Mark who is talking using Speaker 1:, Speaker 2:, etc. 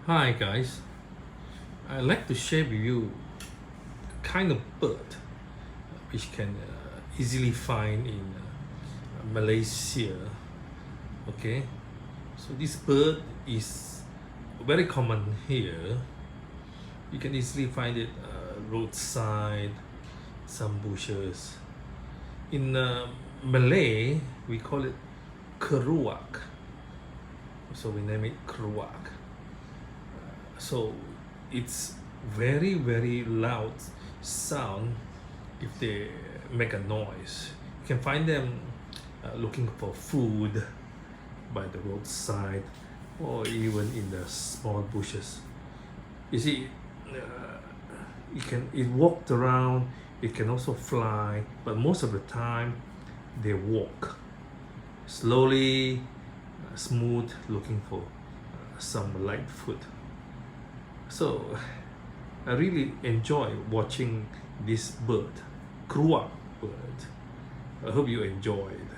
Speaker 1: Hi guys, I'd like to share with you a kind of bird which can easily find in Malaysia. Okay, so this bird is very common here. You can easily find it roadside, some bushes. In Malay, we call it keruak. So we name it keruak. So it's very loud sound if they make a noise. You can find them looking for food by the roadside or even in the small bushes. You see, it walked around, it can also fly, but most of the time they walk slowly, smooth, looking for some light food. So I really enjoy watching this bird, keruak bird. I hope you enjoyed.